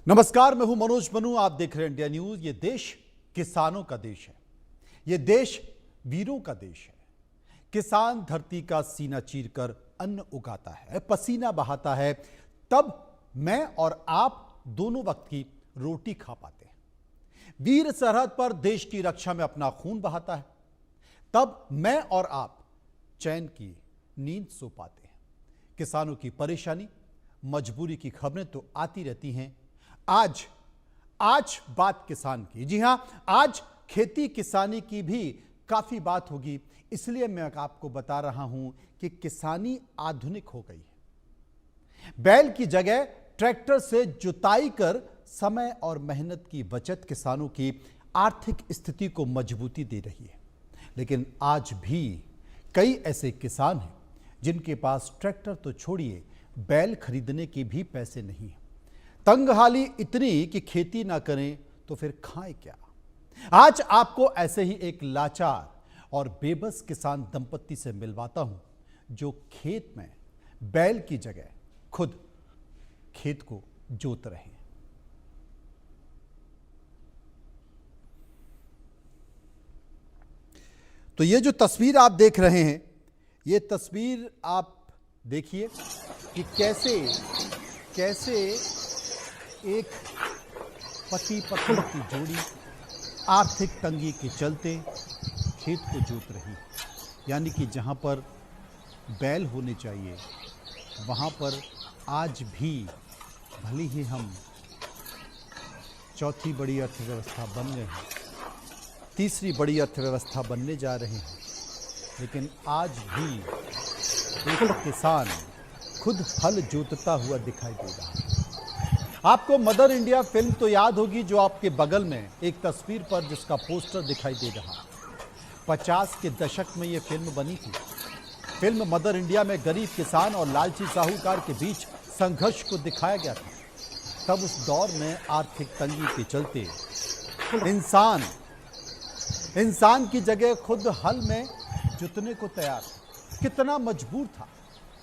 नमस्कार, मैं हूं मनोज बनू। आप देख रहे हैं इंडिया न्यूज। ये देश किसानों का देश है, ये देश वीरों का देश है। किसान धरती का सीना चीरकर अन्न उगाता है, पसीना बहाता है, तब मैं और आप दोनों वक्त की रोटी खा पाते हैं। वीर सरहद पर देश की रक्षा में अपना खून बहाता है, तब मैं और आप चैन की नींद सो पाते हैं। किसानों की परेशानी, मजबूरी की खबरें तो आती रहती हैं। आज बात किसान की। जी हां, आज खेती किसानी की भी काफी बात होगी, इसलिए मैं आपको बता रहा हूं कि किसानी आधुनिक हो गई है। बैल की जगह ट्रैक्टर से जुताई कर समय और मेहनत की बचत किसानों की आर्थिक स्थिति को मजबूती दे रही है। लेकिन आज भी कई ऐसे किसान हैं जिनके पास ट्रैक्टर तो छोड़िए, बैल खरीदने के भी पैसे नहीं हैं। तंगहाली इतनी कि खेती ना करें तो फिर खाएं क्या। आज आपको ऐसे ही एक लाचार और बेबस किसान दंपत्ति से मिलवाता हूं, जो खेत में बैल की जगह खुद खेत को जोत रहे हैं। तो ये जो तस्वीर आप देख रहे हैं, ये तस्वीर आप देखिए कि कैसे एक पति पत्नी की जोड़ी आर्थिक तंगी के चलते खेत को जोत रही। यानी कि जहां पर बैल होने चाहिए, वहां पर आज भी भले ही हम चौथी बड़ी अर्थव्यवस्था बन गए हैं, तीसरी बड़ी अर्थव्यवस्था बनने जा रहे हैं, लेकिन आज भी एक किसान खुद हल जोतता हुआ दिखाई दे रहा है। आपको मदर इंडिया फिल्म तो याद होगी, जो आपके बगल में एक तस्वीर पर जिसका पोस्टर दिखाई दे रहा है। 50 के दशक में यह फिल्म बनी थी। फिल्म मदर इंडिया में गरीब किसान और लालची साहूकार के बीच संघर्ष को दिखाया गया था। तब उस दौर में आर्थिक तंगी के चलते इंसान की जगह खुद हल में जुतने को तैयार था। कितना मजबूर था।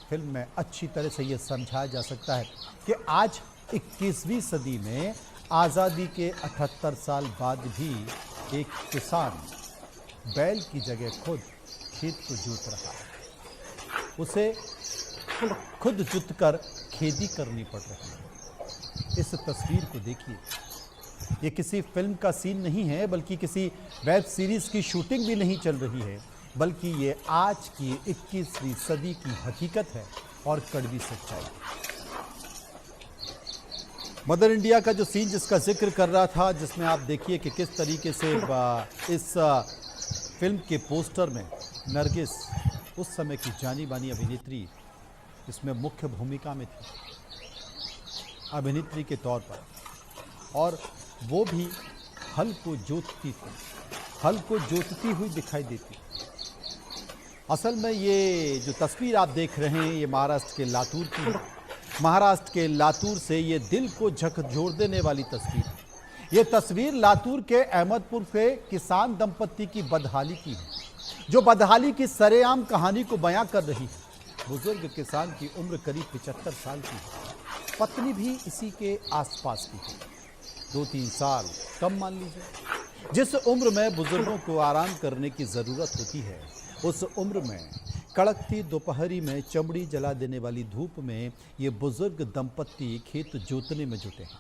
फिल्म में अच्छी तरह से यह समझाया जा सकता है कि आज 21वीं सदी में आज़ादी के 78 साल बाद भी एक किसान बैल की जगह खुद खेत को जोत रहा है। उसे खुद जुतकर खेती करनी पड़ रही है। इस तस्वीर को देखिए, ये किसी फिल्म का सीन नहीं है, बल्कि किसी वेब सीरीज की शूटिंग भी नहीं चल रही है, बल्कि ये आज की 21वीं सदी की हकीकत है और कड़वी सच्चाई। मदर इंडिया का जो सीन जिसका जिक्र कर रहा था, जिसमें आप देखिए कि किस तरीके से इस फिल्म के पोस्टर में नरगिस, उस समय की जानी मानी अभिनेत्री, इसमें मुख्य भूमिका में थी अभिनेत्री के तौर पर, और वो भी हल को जोतती थी, हल को जोतती हुई दिखाई देती। असल में ये जो तस्वीर आप देख रहे हैं, ये महाराष्ट्र के लातूर की है। महाराष्ट्र के लातूर से ये दिल को झकझोर देने वाली तस्वीर है। ये तस्वीर लातूर के अहमदपुर के किसान दंपत्ति की बदहाली की है, जो बदहाली की सरेआम कहानी को बयां कर रही है। बुजुर्ग किसान की उम्र करीब 75 साल की है। पत्नी भी इसी के आसपास की है, 2-3 साल कम मान लीजिए। जिस उम्र में बुजुर्गों को आराम करने की जरूरत होती है, उस उम्र में कड़कती दोपहरी में चमड़ी जला देने वाली धूप में ये बुजुर्ग दंपत्ति खेत जोतने में जुटे हैं।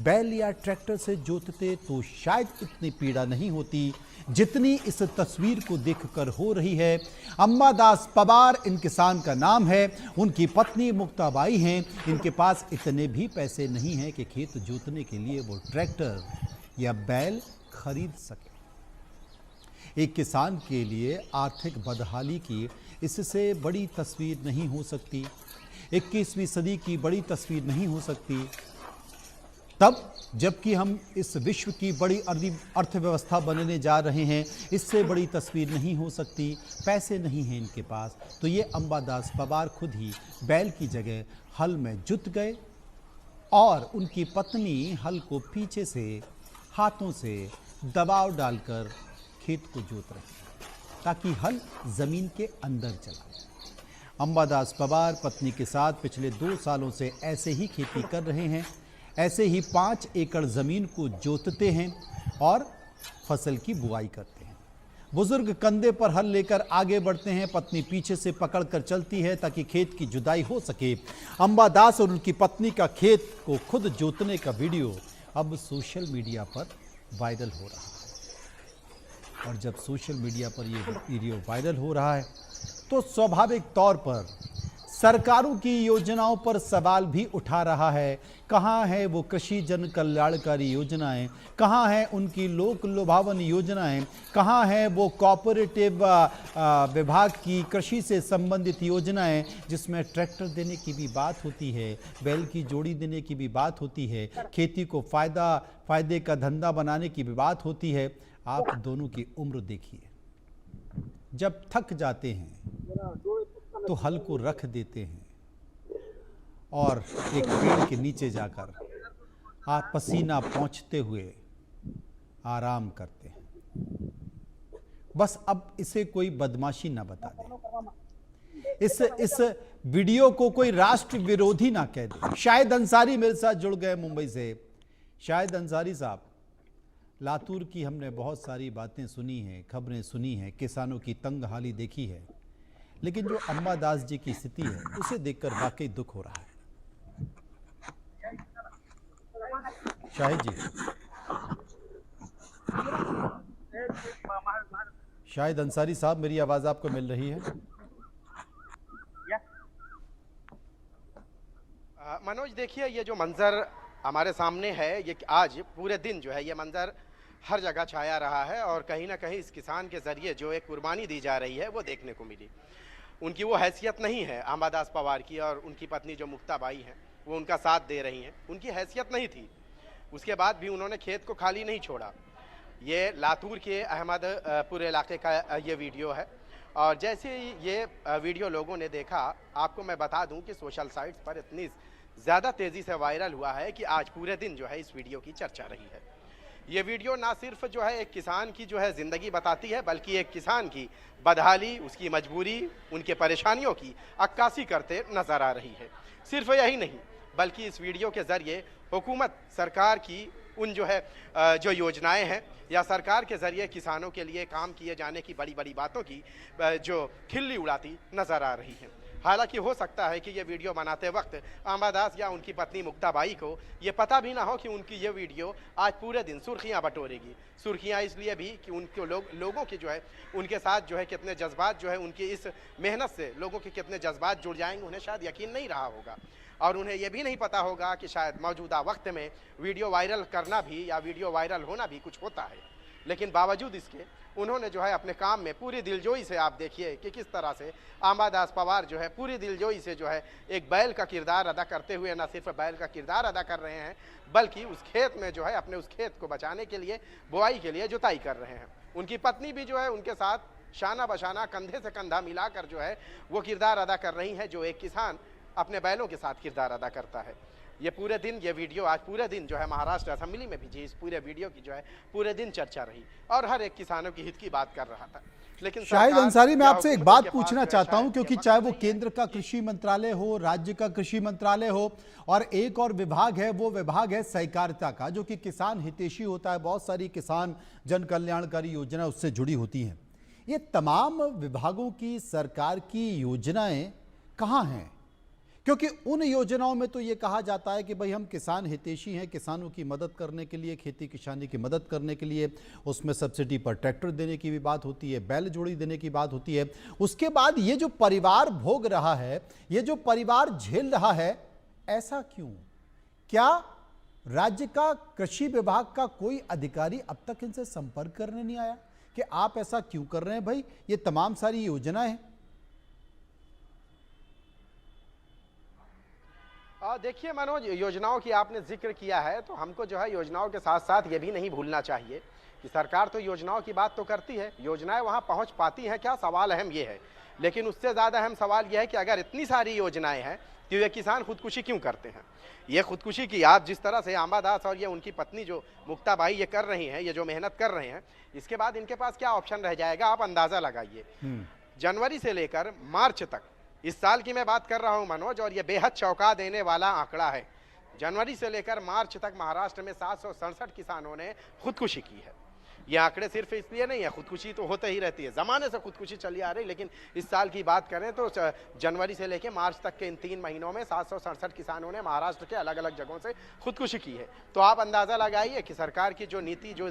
बैल या ट्रैक्टर से जोतते तो शायद इतनी पीड़ा नहीं होती जितनी इस तस्वीर को देखकर हो रही है। अम्बादास पवार इन किसान का नाम है, उनकी पत्नी मुक्ताबाई हैं। इनके पास इतने भी पैसे नहीं हैं कि खेत जोतने के लिए वो ट्रैक्टर या बैल खरीद सके। एक किसान के लिए आर्थिक बदहाली की इससे बड़ी तस्वीर नहीं हो सकती, 21वीं सदी की बड़ी तस्वीर नहीं हो सकती। तब जबकि हम इस विश्व की बड़ी अर्थव्यवस्था बनने जा रहे हैं, इससे बड़ी तस्वीर नहीं हो सकती। पैसे नहीं हैं इनके पास, तो ये अम्बादास पवार खुद ही बैल की जगह हल में जुट गए और उनकी पत्नी हल को पीछे से हाथों से दबाव डालकर खेत को जोत रही, ताकि हल जमीन के अंदर चला जाए। अम्बादास पवार पत्नी के साथ पिछले 2 सालों से ऐसे ही खेती कर रहे हैं। ऐसे ही 5 एकड़ ज़मीन को जोतते हैं और फसल की बुआई करते हैं। बुजुर्ग कंधे पर हल लेकर आगे बढ़ते हैं, पत्नी पीछे से पकड़कर चलती है ताकि खेत की जुताई हो सके। अंबादास और उनकी पत्नी का खेत को खुद जोतने का वीडियो अब सोशल मीडिया पर वायरल हो रहा है। और जब सोशल मीडिया पर ये वीडियो वायरल हो रहा है तो स्वाभाविक तौर पर सरकारों की योजनाओं पर सवाल भी उठा रहा है। कहाँ है वो कृषि जन कल्याणकारी योजनाएं, कहाँ हैं उनकी लोक लुभावन योजनाएं, कहाँ है वो कोऑपरेटिव विभाग की कृषि से संबंधित योजनाएं जिसमें ट्रैक्टर देने की भी बात होती है, बैल की जोड़ी देने की भी बात होती है, खेती को फायदे का धंधा बनाने की भी बात होती है। आप दोनों की उम्र देखिए, जब थक जाते हैं तो हल को रख देते हैं और एक पेड़ के नीचे जाकर आप पसीना पोंछते हुए आराम करते हैं। बस अब इसे कोई बदमाशी ना बता दे, इस वीडियो को कोई राष्ट्र विरोधी ना कह दे। शाहिद अंसारी मेरे साथ जुड़ गए मुंबई से। शाहिद अंसारी साहब, लातूर की हमने बहुत सारी बातें सुनी हैं, खबरें सुनी हैं, किसानों की तंग हाली देखी है, लेकिन जो अंबादास जी की स्थिति है उसे देखकर वाकई दुख हो रहा है। शाहिद जी, शाहिद अंसारी साहब, मेरी आवाज आपको मिल रही है? मनोज, देखिए ये जो मंजर हमारे सामने है, ये आज पूरे दिन जो है ये मंजर हर जगह छाया रहा है और कहीं ना कहीं इस किसान के जरिए जो एक कुर्बानी दी जा रही है वो देखने को मिली। उनकी वो हैसियत नहीं है अंबादास पवार की, और उनकी पत्नी जो मुक्ताबाई हैं वो उनका साथ दे रही हैं, उनकी हैसियत नहीं थी। उसके बाद भी उन्होंने खेत को खाली नहीं छोड़ा। ये लातूर के अहमदपुर इलाके का ये वीडियो है और जैसे ही ये वीडियो लोगों ने देखा, आपको मैं बता दूं कि सोशल साइट्स पर इतनी ज़्यादा तेज़ी से वायरल हुआ है कि आज पूरे दिन जो है इस वीडियो की चर्चा रही है। ये वीडियो ना सिर्फ जो है एक किसान की जो है ज़िंदगी बताती है, बल्कि एक किसान की बदहाली, उसकी मजबूरी, उनके परेशानियों की अक्कासी करते नज़र आ रही है। सिर्फ यही नहीं, बल्कि इस वीडियो के ज़रिए हुकूमत, सरकार की उन जो है जो योजनाएं हैं या सरकार के ज़रिए किसानों के लिए काम किए जाने की बड़ी बड़ी बातों की जो खिल्ली उड़ाती नज़र आ रही है। हालांकि हो सकता है कि ये वीडियो बनाते वक्त अंबादास या उनकी पत्नी मुक्ताबाई को ये पता भी ना हो कि उनकी ये वीडियो आज पूरे दिन सुर्खियां बटोरेगी। सुर्खियां इसलिए भी कि उनके लोगों की जो है उनके साथ जो है कितने जज्बात जो है उनकी इस मेहनत से लोगों के कितने जज्बात जुड़ जाएंगे, उन्हें शायद यकीन नहीं रहा होगा और उन्हें यह भी नहीं पता होगा कि शायद मौजूदा वक्त में वीडियो वायरल करना भी या वीडियो वायरल होना भी कुछ होता है। लेकिन बावजूद इसके उन्होंने जो है अपने काम में पूरी दिलजोई से, आप देखिए कि किस तरह से अंबादास पवार जो है पूरी दिलजोई से जो है एक बैल का किरदार अदा करते हुए न सिर्फ बैल का किरदार अदा कर रहे हैं, बल्कि उस खेत में जो है अपने उस खेत को बचाने के लिए, बुआई के लिए जुताई कर रहे हैं। उनकी पत्नी भी जो है उनके साथ शाना बशाना, कंधे से कंधा मिलाकर जो है वो किरदार अदा कर रही है जो एक किसान अपने बैलों के साथ किरदार अदा करता है। ये पूरे दिन, ये वीडियो आज पूरे दिन जो है महाराष्ट्र असेंबली में भी जी इस पूरे वीडियो की जो है पूरे दिन चर्चा रही और हर एक किसानों की हित की बात कर रहा था। लेकिन शाहिद अंसारी, मैं आपसे एक बात पूछना चाहता हूं, क्योंकि चाहे वो केंद्र का कृषि मंत्रालय हो, राज्य का कृषि मंत्रालय हो, और एक और विभाग है, वो विभाग है सहकारिता का, जो कि किसान हितैषी होता है। बहुत सारी किसान जन कल्याणकारी योजना उससे जुड़ी होती हैं। ये तमाम विभागों की सरकार की योजनाएं कहाँ हैं? क्योंकि उन योजनाओं में तो ये कहा जाता है कि भाई हम किसान हितैषी हैं, किसानों की मदद करने के लिए, खेती किसानी की मदद करने के लिए, उसमें सब्सिडी पर ट्रैक्टर देने की भी बात होती है, बैल जोड़ी देने की बात होती है। उसके बाद ये जो परिवार भोग रहा है, ये जो परिवार झेल रहा है, ऐसा क्यों? क्या राज्य का कृषि विभाग का कोई अधिकारी अब तक इनसे संपर्क करने नहीं आया कि आप ऐसा क्यों कर रहे हैं? भाई ये तमाम सारी योजनाएं हैं। देखिए मनोज, योजनाओं की आपने जिक्र किया है तो हमको जो है योजनाओं के साथ साथ ये भी नहीं भूलना चाहिए कि सरकार तो योजनाओं की बात तो करती है, योजनाएं वहां पहुंच पाती हैं क्या, सवाल अहम ये है। लेकिन उससे ज़्यादा अहम सवाल यह है कि अगर इतनी सारी योजनाएं हैं तो ये किसान खुदकुशी क्यों करते हैं? ये खुदकुशी की आप जिस तरह से अंबादास और ये उनकी पत्नी जो मुक्ताबाई ये कर रही हैं, ये जो मेहनत कर रहे हैं, इसके बाद इनके पास क्या ऑप्शन रह जाएगा, आप अंदाज़ा लगाइए। जनवरी से लेकर मार्च तक, इस साल की मैं बात कर रहा हूं मनोज, और ये बेहद चौंका देने वाला आंकड़ा है। जनवरी से लेकर मार्च तक महाराष्ट्र में 767 किसानों ने खुदकुशी की है। ये आंकड़े सिर्फ इसलिए नहीं है, खुदकुशी तो होते ही रहती है, जमाने से खुदकुशी चली आ रही, लेकिन इस साल की बात करें तो जनवरी से लेकर मार्च तक के इन 3 महीनों में 767 किसानों ने महाराष्ट्र के अलग अलग जगहों से खुदकुशी की है। तो आप अंदाजा लगाइए कि सरकार की जो नीति, जो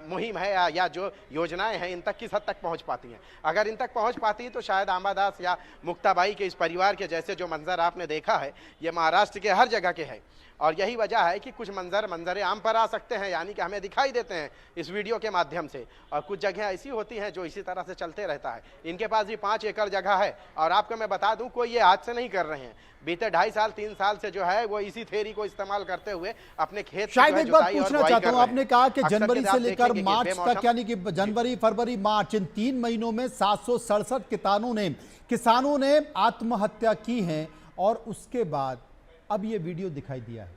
मुहिम है या जो योजनाएं हैं, इन तक किस हद तक पहुंच पाती हैं। अगर इन तक पहुंच पाती तो शायद अंबादास या मुक्ताबाई के इस परिवार के जैसे जो मंजर आपने देखा है, ये महाराष्ट्र के हर जगह के हैं। और यही वजह है कि कुछ मंजर आम पर आ सकते हैं, यानी कि हमें दिखाई देते हैं इस वीडियो के माध्यम से, और कुछ जगह ऐसी होती हैं जो इसी तरह से चलते रहता है। इनके पास भी 5 एकड़ जगह है, और आपको मैं बता दूं, कोई ये आज से नहीं कर रहे हैं। बीते 2.5 साल 3 साल से जो है वो इसी थ्योरी को इस्तेमाल करते हुए अपने खेत शायद एक बात पूछना चाहता हूं, आपने कहा कि जनवरी से लेकर मार्च तक, यानी कि जनवरी, फरवरी, मार्च, इन 3 महीनों में 767 किसानों ने आत्महत्या की है, और उसके बाद अब ये वीडियो दिखाई दिया है।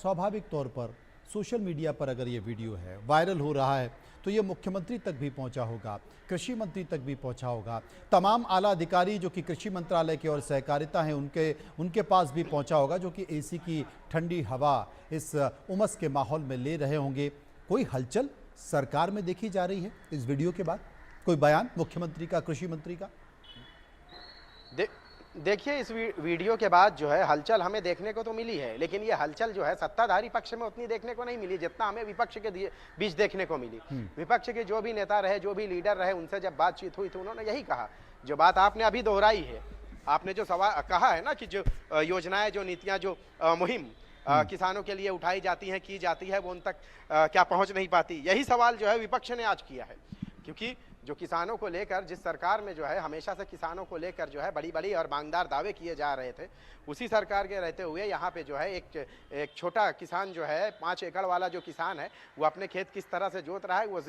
स्वाभाविक तौर पर सोशल मीडिया पर अगर ये वीडियो है, वायरल हो रहा है, तो ये मुख्यमंत्री तक भी पहुंचा होगा, कृषि मंत्री तक भी पहुंचा होगा, तमाम आला अधिकारी जो कि कृषि मंत्रालय के और सहकारिता हैं उनके पास भी पहुंचा होगा, जो कि एसी की ठंडी हवा इस उमस के माहौल में ले रहे होंगे। कोई हलचल सरकार में देखी जा रही है इस वीडियो के बाद? कोई बयान मुख्यमंत्री का, कृषि मंत्री का? देखिए, इस वीडियो के बाद जो है हलचल हमें देखने को तो मिली है, लेकिन ये हलचल जो है सत्ताधारी पक्ष में उतनी देखने को नहीं मिली जितना हमें विपक्ष के बीच देखने को मिली। विपक्ष के जो भी नेता रहे, जो भी लीडर रहे, उनसे जब बातचीत हुई तो उन्होंने यही कहा, जो बात आपने अभी दोहराई है। आपने जो सवाल कहा है ना कि जो योजनाएं, जो नीतियां, जो मुहिम किसानों के लिए उठाई जाती हैं, की जाती है, वो उन तक क्या पहुंच नहीं पाती। यही सवाल जो है विपक्ष ने आज किया है, क्योंकि जो किसानों को लेकर, जिस सरकार में जो है हमेशा से किसानों को लेकर जो है बड़ी बड़ी और मांगदार दावे किए जा रहे थे, उसी सरकार के रहते हुए यहाँ पे जो है एक छोटा किसान जो है, 5 एकड़ वाला जो किसान है, वो अपने खेत किस तरह से जोत रहा है, वो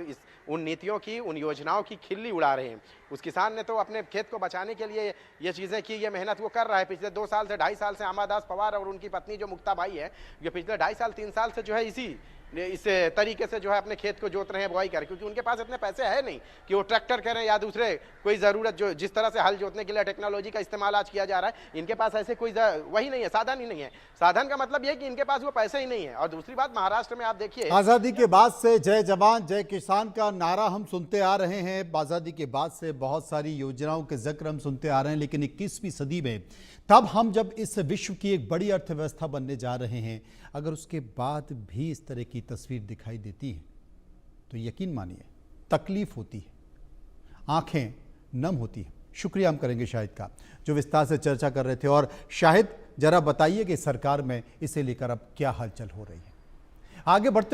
उन नीतियों की, उन योजनाओं की खिल्ली उड़ा रहे हैं। उस किसान ने तो अपने खेत को बचाने के लिए ये चीज़ें की, ये मेहनत वो कर रहा है। पिछले 2 साल से, 2.5 साल से अंबादास पवार और उनकी पत्नी जो मुक्ताबाई है, ये पिछले 2.5 साल 3 साल से जो है इस तरीके से जो है अपने खेत को जोत रहे हैं, बुआई कर, क्योंकि उनके पास इतने पैसे है नहीं कि वो ट्रैक्टर करें या दूसरे कोई ज़रूरत, जो जिस तरह से हल जोतने के लिए टेक्नोलॉजी का इस्तेमाल आज किया जा रहा है, इनके पास ऐसे कोई वही नहीं है, साधन ही नहीं है। साधन का मतलब ये कि इनके पास वो पैसे ही नहीं है। और दूसरी बात, महाराष्ट्र में आप देखिए, आज़ादी के बाद से जय जवान जय किसान का नारा हम सुनते आ रहे हैं। आज़ादी के बाद से बहुत सारी योजनाओं के जिक्र हम सुनते आ रहे हैं, लेकिन 21वीं सदी में तब हम जब इस विश्व की एक बड़ी अर्थव्यवस्था बनने जा रहे हैं, अगर उसके बाद भी इस तरह की तस्वीर दिखाई देती है तो यकीन मानिए तकलीफ होती है, आंखें नम होती हैं। शुक्रिया हम करेंगे शाहिद का, जो विस्तार से चर्चा कर रहे थे। और शाहिद, जरा बताइए कि सरकार में इसे लेकर अब क्या हलचल हो रही है। आगे बढ़ते